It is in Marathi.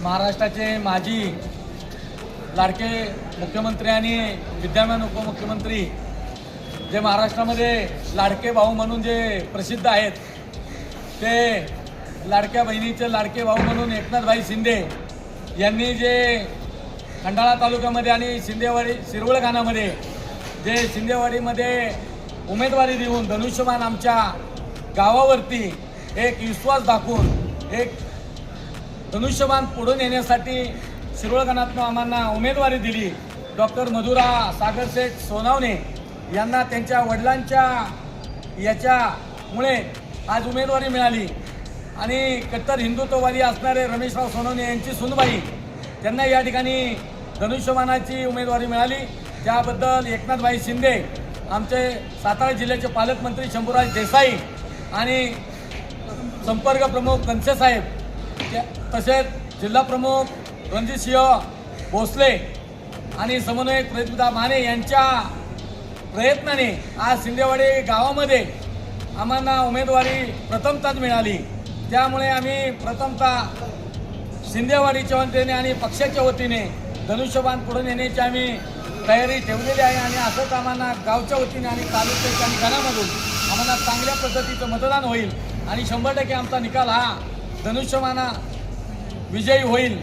महाराष्ट्राचे माजी लाडके मुख्यमंत्री आणि विद्यमान उपमुख्यमंत्री जे महाराष्ट्रामध्ये लाडके भाऊ म्हणून जे प्रसिद्ध आहेत, ते लाडक्या बहिणीचे लाडके भाऊ म्हणून एकनाथभाई शिंदे यांनी जे खंडाळा तालुक्यामध्ये आणि शिंदेवाडी शिरवळखानामध्ये जे शिंदेवाडीमध्ये उमेदवारी देऊन धनुष्यबाण आमच्या गावावरती एक विश्वास दाखवून एक धनुष्यबाण पुढून येण्यासाठी शिरवळखानातून आम्हाला उमेदवारी दिली। डॉक्टर मधुरा सागरशेठ सोनावणे यांना त्यांच्या वडिलांच्या याच्यामुळे आज उमेदवारी मिळाली आणि कट्टर हिंदुत्ववादी असणारे रमेशराव सोनवणे यांची सुनबाई त्यांना या ठिकाणी धनुष्यबाणाची उमेदवारी मिळाली। त्याबद्दल एकनाथभाई शिंदे, आमचे सातारा जिल्ह्याचे पालकमंत्री शंभूराज देसाई आणि संपर्क प्रमुख कनसे साहेब, तसेच जिल्हा प्रमुख रणजितसिंह भोसले आणि समन्वयक प्रदीपदा माने यांच्या प्रयत्नाने आज शिंदेवाडी गावामध्ये आम्हाला उमेदवारी प्रथमतः मिळाली। त्यामुळे आम्ही प्रथमतः शिंदेवाडीच्या वतीने आणि पक्षाच्या वतीने धनुष्यबाण पुढून येण्याची आम्ही तयारी ठेवलेली आहे आणि असंच आम्हाला गावच्या वतीने आणि तालुक्याच्या निकालामधून आम्हाला चांगल्या पद्धतीचं मतदान होईल आणि 100% आमचा निकाल हा धनुष्यबाणा विजयी होईल।